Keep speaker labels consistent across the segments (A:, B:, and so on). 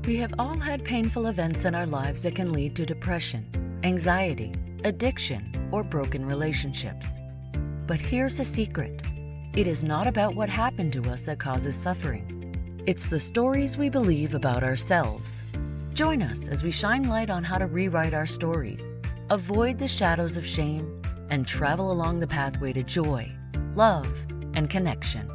A: We have all had painful events in our lives that can lead to depression, anxiety, addiction, or broken relationships. But here's a secret. It is not about what happened to us that causes suffering. It's the stories we believe about ourselves. Join us as we shine light on how to rewrite our stories, avoid the shadows of shame, and travel along the pathway to joy, love, and connection.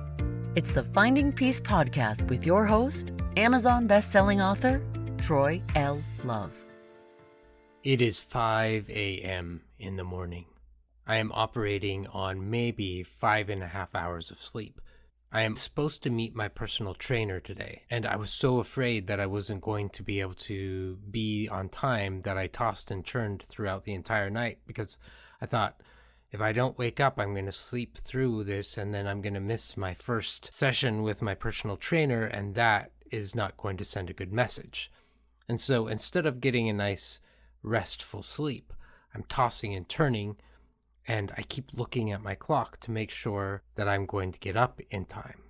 A: It's the Finding Peace podcast with your host, Amazon best-selling author, Troy L. Love.
B: It is 5 a.m. in the morning. I am operating on maybe 5.5 hours of sleep. I am supposed to meet my personal trainer today, and I was so afraid that I wasn't going to be able to be on time that I tossed and turned throughout the entire night because I thought, if I don't wake up, I'm going to sleep through this and then I'm going to miss my first session with my personal trainer, and that is not going to send a good message. And so instead of getting a nice restful sleep, I'm tossing and turning, and I keep looking at my clock to make sure that I'm going to get up in time.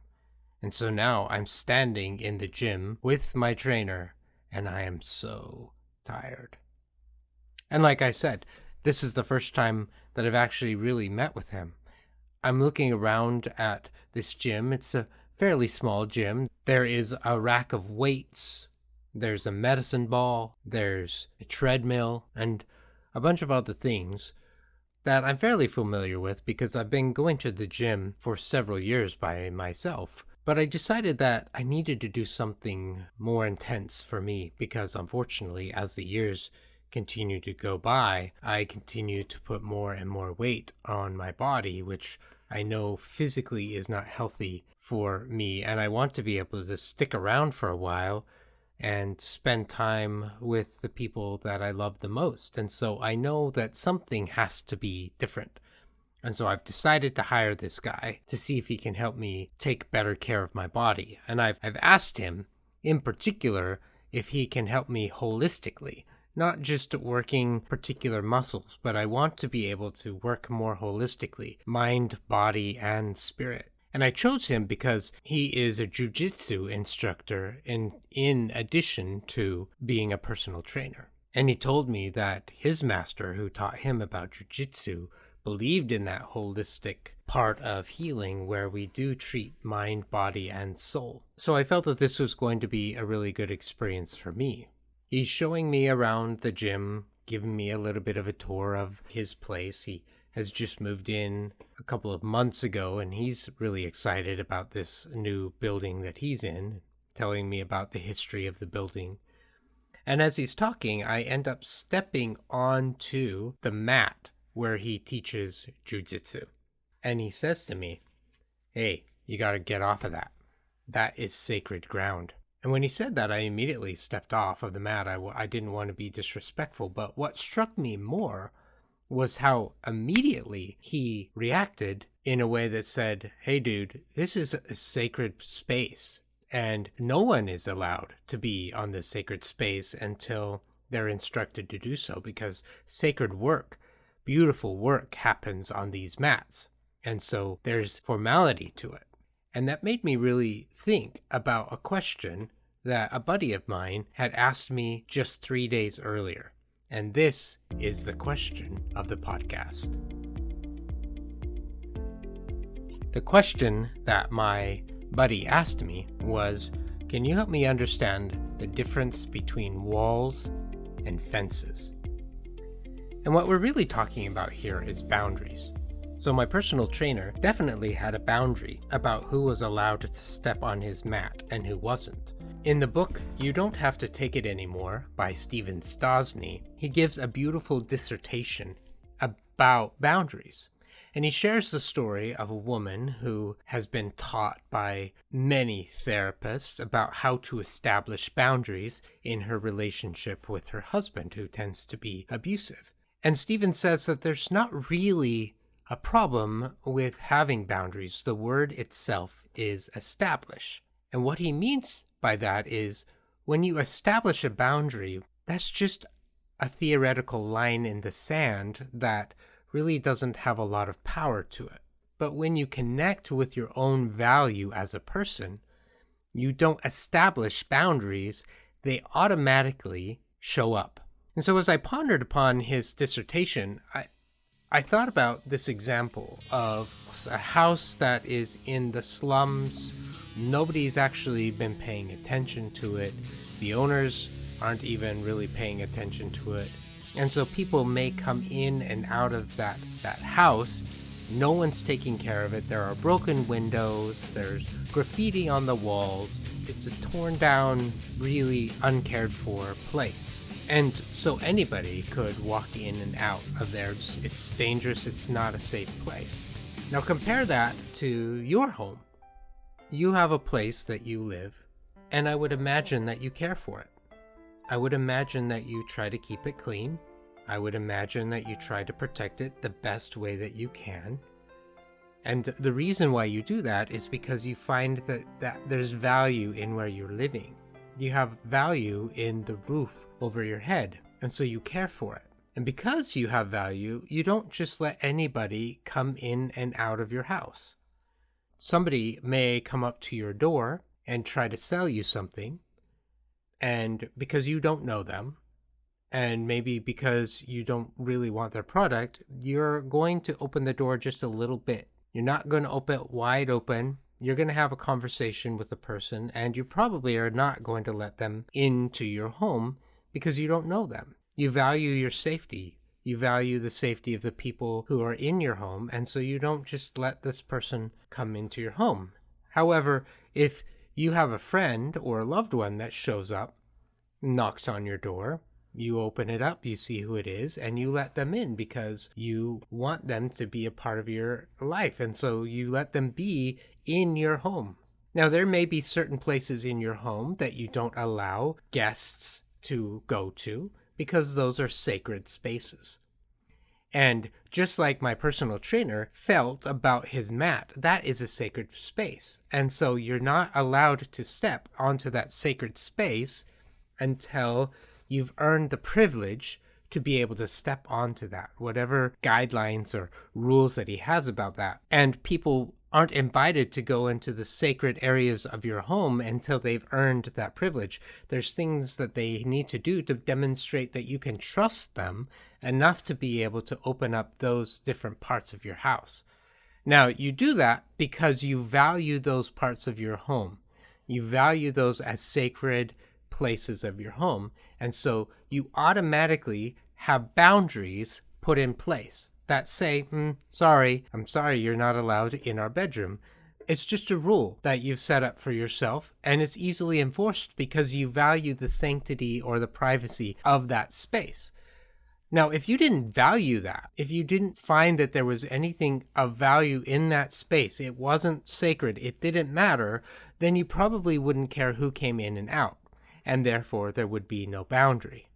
B: And so now I'm standing in the gym with my trainer, and I am so tired. And like I said, this is the first time that I've actually really met with him. I'm looking around at this gym. It's a fairly small gym. There is a rack of weights. There's a medicine ball. There's a treadmill and a bunch of other things that I'm fairly familiar with because I've been going to the gym for several years by myself. But I decided that I needed to do something more intense for me because unfortunately, as the years continue to go by, I continue to put more and more weight on my body, which I know physically is not healthy for me. And I want to be able to stick around for a while and spend time with the people that I love the most. And so I know that something has to be different. And so I've decided to hire this guy to see if he can help me take better care of my body. And I've asked him in particular if he can help me holistically, not just working particular muscles, but I want to be able to work more holistically, mind, body, and spirit. And I chose him because he is a jujitsu instructor in addition to being a personal trainer. And he told me that his master who taught him about jujitsu believed in that holistic part of healing where we do treat mind, body, and soul. So I felt that this was going to be a really good experience for me. He's showing me around the gym, giving me a little bit of a tour of his place. He has just moved in a couple of months ago, and he's really excited about this new building that he's in, telling me about the history of the building. And as he's talking, I end up stepping onto the mat where he teaches jujitsu. And he says to me, "Hey, you got to get off of that. That is sacred ground." And when he said that, I immediately stepped off of the mat. I didn't want to be disrespectful, but what struck me more was how immediately he reacted in a way that said, "Hey dude, this is a sacred space, and no one is allowed to be on this sacred space until they're instructed to do so, because sacred work, beautiful work happens on these mats, and so there's formality to it." And that made me really think about a question that a buddy of mine had asked me just 3 days earlier. And this is the question of the podcast. The question that my buddy asked me was, can you help me understand the difference between walls and fences? And what we're really talking about here is boundaries. So my personal trainer definitely had a boundary about who was allowed to step on his mat and who wasn't. In the book, You Don't Have to Take It Anymore by Stephen Stosny, he gives a beautiful dissertation about boundaries. And he shares the story of a woman who has been taught by many therapists about how to establish boundaries in her relationship with her husband, who tends to be abusive. And Stephen says that there's not really a problem with having boundaries. The word itself is establish. And what he means by that is when you establish a boundary, that's just a theoretical line in the sand that really doesn't have a lot of power to it. But when you connect with your own value as a person, you don't establish boundaries they automatically show up. And so as I pondered upon his dissertation, I thought about this example of a house that is in the slums. Nobody's actually been paying attention to it. The owners aren't even really paying attention to it. And so people may come in and out of that house. No one's taking care of it. There are broken windows. There's graffiti on the walls. It's a torn down, really uncared for place. And so anybody could walk in and out of there. It's dangerous. It's not a safe place. Now compare that to your home. You have a place that you live, and I would imagine that you care for it. I would imagine that you try to keep it clean. I would imagine that you try to protect it the best way that you can. And the reason why you do that is because you find that there's value in where you're living. You have value in the roof over your head, and so you care for it. And because you have value, you don't just let anybody come in and out of your house. Somebody may come up to your door and try to sell you something, and because you don't know them, and maybe because you don't really want their product, you're going to open the door just a little bit. You're not going to open it wide open. You're going to have a conversation with the person, and you probably are not going to let them into your home because you don't know them. You value your safety. You value the safety of the people who are in your home, and so you don't just let this person come into your home. However, if you have a friend or a loved one that shows up, knocks on your door, you open it up, you see who it is, and you let them in because you want them to be a part of your life. And so you let them be in your home. Now, there may be certain places in your home that you don't allow guests to go to because those are sacred spaces. And just like my personal trainer felt about his mat, that is a sacred space. And so you're not allowed to step onto that sacred space until you've earned the privilege to be able to step onto that, whatever guidelines or rules that he has about that. And people aren't invited to go into the sacred areas of your home until they've earned that privilege. There's things that they need to do to demonstrate that you can trust them enough to be able to open up those different parts of your house. Now, you do that because you value those parts of your home. You value those as sacred places of your home, and so you automatically have boundaries put in place that say, I'm sorry, you're not allowed in our bedroom. It's just a rule that you've set up for yourself, and it's easily enforced because you value the sanctity or the privacy of that space. Now, if you didn't value that, if you didn't find that there was anything of value in that space, it wasn't sacred, it didn't matter, then you probably wouldn't care who came in and out, and therefore there would be no boundary.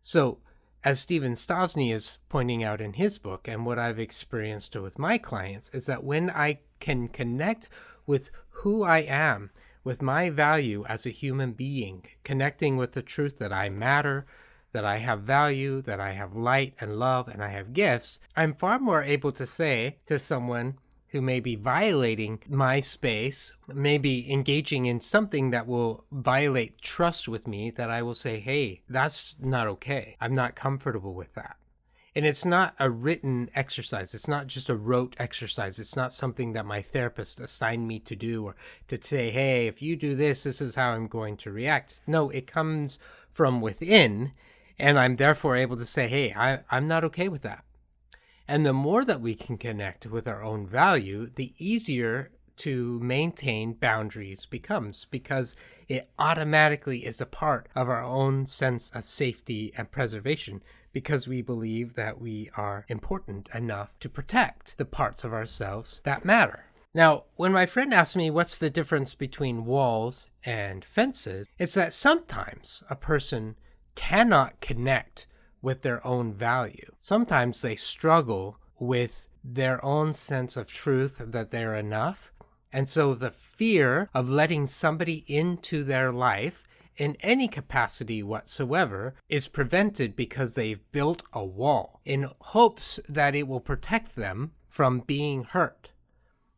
B: So, as Stephen Stosny is pointing out in his book, and what I've experienced with my clients, is that when I can connect with who I am, with my value as a human being, connecting with the truth that I matter, that I have value, that I have light and love, and I have gifts, I'm far more able to say to someone who may be violating my space, maybe engaging in something that will violate trust with me, that I will say, hey, that's not okay. I'm not comfortable with that. And it's not a written exercise. It's not just a rote exercise. It's not something that my therapist assigned me to do or to say, hey, if you do this, this is how I'm going to react. No, it comes from within, and I'm therefore able to say, hey, I'm not okay with that. And the more that we can connect with our own value, the easier to maintain boundaries becomes, because it automatically is a part of our own sense of safety and preservation, because we believe that we are important enough to protect the parts of ourselves that matter. Now, when my friend asked me what's the difference between walls and fences, it's that sometimes a person cannot connect with their own value. Sometimes they struggle with their own sense of truth that they're enough. And so the fear of letting somebody into their life in any capacity whatsoever is prevented because they've built a wall in hopes that it will protect them from being hurt.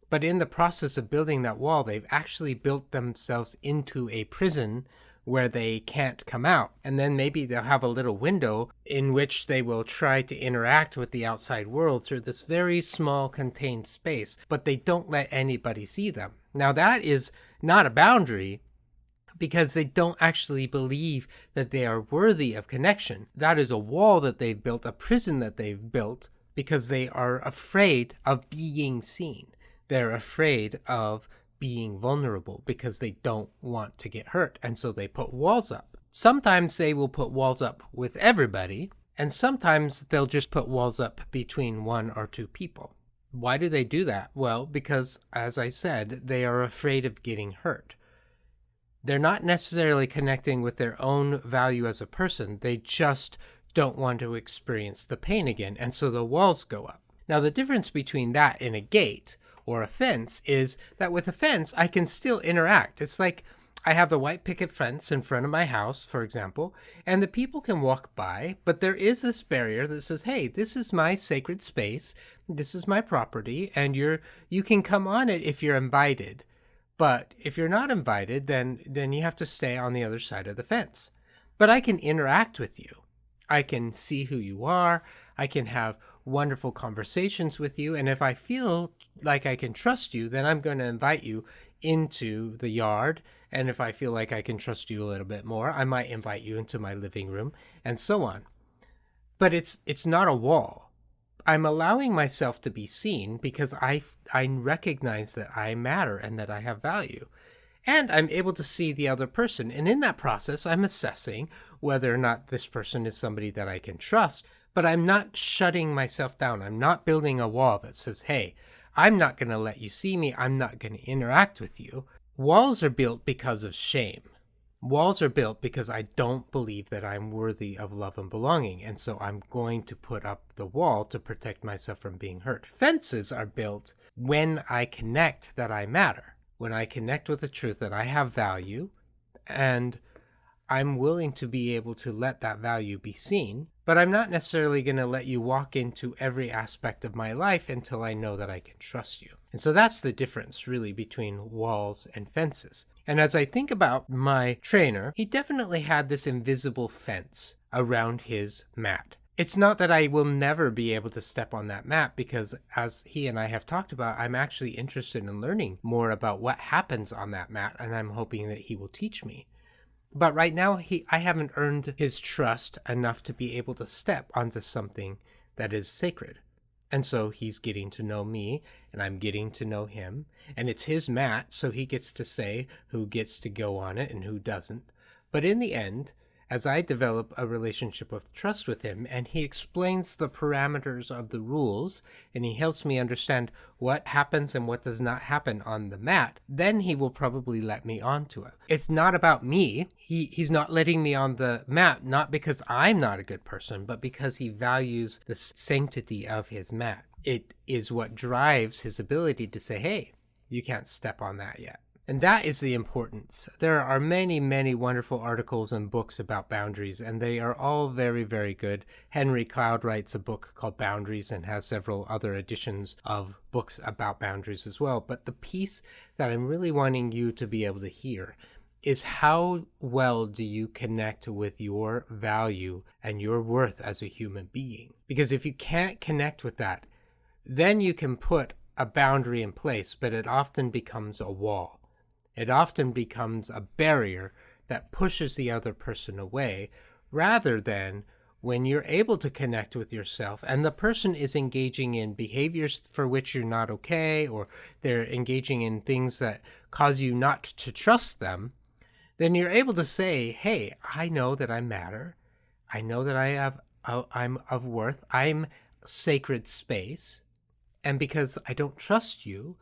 B: But in the process of building that wall, they've actually built themselves into a prison where they can't come out. And then maybe they'll have a little window in which they will try to interact with the outside world through this very small contained space, but they don't let anybody see them. Now that is not a boundary, because they don't actually believe that they are worthy of connection. That is a wall that they've built, a prison that they've built, because they are afraid of being seen. They're afraid of being vulnerable because they don't want to get hurt. And so they put walls up. Sometimes they will put walls up with everybody, and sometimes they'll just put walls up between one or two people. Why do they do that? Well, because, as I said, they are afraid of getting hurt. They're not necessarily connecting with their own value as a person. They just don't want to experience the pain again, and so the walls go up. Now, the difference between that and a gate or a fence is that with a fence, I can still interact. It's like I have the white picket fence in front of my house, for example, and the people can walk by, but there is this barrier that says, hey, this is my sacred space, this is my property, and you can come on it if you're invited. But if you're not invited, then you have to stay on the other side of the fence. But I can interact with you. I can see who you are. I can have wonderful conversations with you. And if I feel like I can trust you, then I'm going to invite you into the yard. And if I feel like I can trust you a little bit more, I might invite you into my living room, and so on. But it's not a wall. I'm allowing myself to be seen because I recognize that I matter and that I have value. And I'm able to see the other person. And in that process, I'm assessing whether or not this person is somebody that I can trust. But I'm not shutting myself down. I'm not building a wall that says, hey, I'm not going to let you see me. I'm not going to interact with you. Walls are built because of shame. Walls are built because I don't believe that I'm worthy of love and belonging, and so I'm going to put up the wall to protect myself from being hurt. Fences are built when I connect that I matter, when I connect with the truth that I have value, and I'm willing to be able to let that value be seen, but I'm not necessarily going to let you walk into every aspect of my life until I know that I can trust you. And so that's the difference really between walls and fences. And as I think about my trainer, he definitely had this invisible fence around his mat. It's not that I will never be able to step on that mat, because as he and I have talked about, I'm actually interested in learning more about what happens on that mat, and I'm hoping that he will teach me. But right now, I haven't earned his trust enough to be able to step onto something that is sacred. And so he's getting to know me, and I'm getting to know him. And it's his mat, so he gets to say who gets to go on it and who doesn't. But in the end, as I develop a relationship of trust with him, and he explains the parameters of the rules, and he helps me understand what happens and what does not happen on the mat, then he will probably let me onto it. It's not about me. He's not letting me on the mat, not because I'm not a good person, but because he values the sanctity of his mat. It is what drives his ability to say, hey, you can't step on that yet. And that is the importance. There are many, many wonderful articles and books about boundaries, and they are all very, very good. Henry Cloud writes a book called Boundaries and has several other editions of books about boundaries as well. But the piece that I'm really wanting you to be able to hear is how well do you connect with your value and your worth as a human being? Because if you can't connect with that, then you can put a boundary in place, but it often becomes a wall. It often becomes a barrier that pushes the other person away, rather than when you're able to connect with yourself and the person is engaging in behaviors for which you're not okay, or they're engaging in things that cause you not to trust them, then you're able to say, hey, I know that I matter. I know that I'm of worth. I'm sacred space. And because I don't trust you,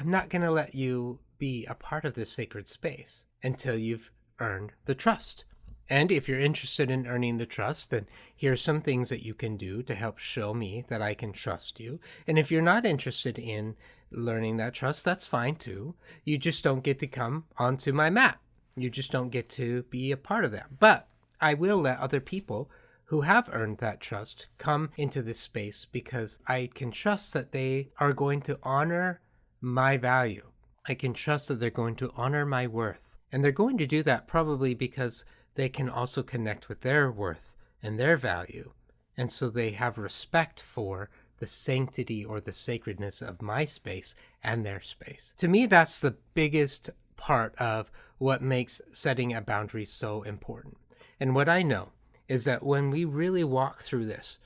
B: I'm not going to let you be a part of this sacred space until you've earned the trust. And if you're interested in earning the trust, then here's some things that you can do to help show me that I can trust you. And if you're not interested in learning that trust, that's fine too. You just don't get to come onto my mat. You just don't get to be a part of that. But I will let other people who have earned that trust come into this space, because I can trust that they are going to honor my value. I can trust that they're going to honor my worth. And they're going to do that probably because they can also connect with their worth and their value. And so they have respect for the sanctity or the sacredness of my space and their space. To me, that's the biggest part of what makes setting a boundary so important. And what I know is that when we really walk through this,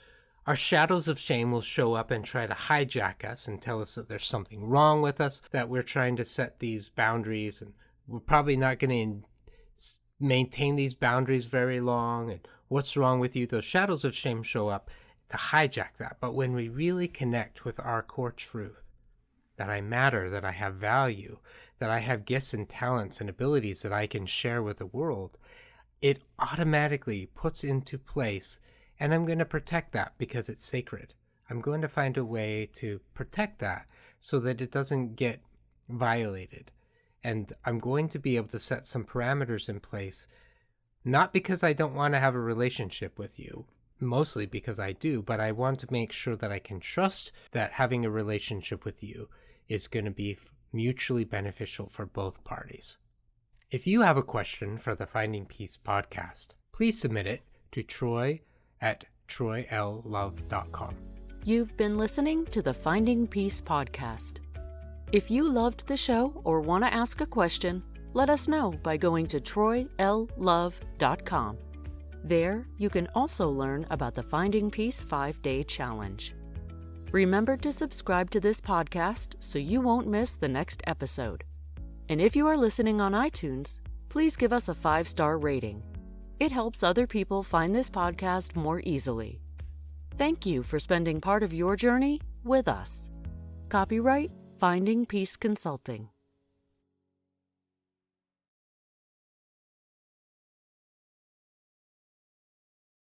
B: our shadows of shame will show up and try to hijack us and tell us that there's something wrong with us, that we're trying to set these boundaries, and we're probably not going to maintain these boundaries very long. And what's wrong with you? Those shadows of shame show up to hijack that. But when we really connect with our core truth, that I matter, that I have value, that I have gifts and talents and abilities that I can share with the world, it automatically puts into place, and I'm going to protect that because it's sacred. I'm going to find a way to protect that so that it doesn't get violated. And I'm going to be able to set some parameters in place, not because I don't want to have a relationship with you, mostly because I do, but I want to make sure that I can trust that having a relationship with you is going to be mutually beneficial for both parties. If you have a question for the Finding Peace podcast, please submit it to troy@troylove.com.
A: You've been listening to the Finding Peace podcast. If you loved the show or want to ask a question, let us know by going to troylove.com. There, you can also learn about the Finding Peace 5-Day Challenge. Remember to subscribe to this podcast so you won't miss the next episode. And if you are listening on iTunes, please give us a 5-star rating. It helps other people find this podcast more easily. Thank you for spending part of your journey with us. Copyright Finding Peace Consulting.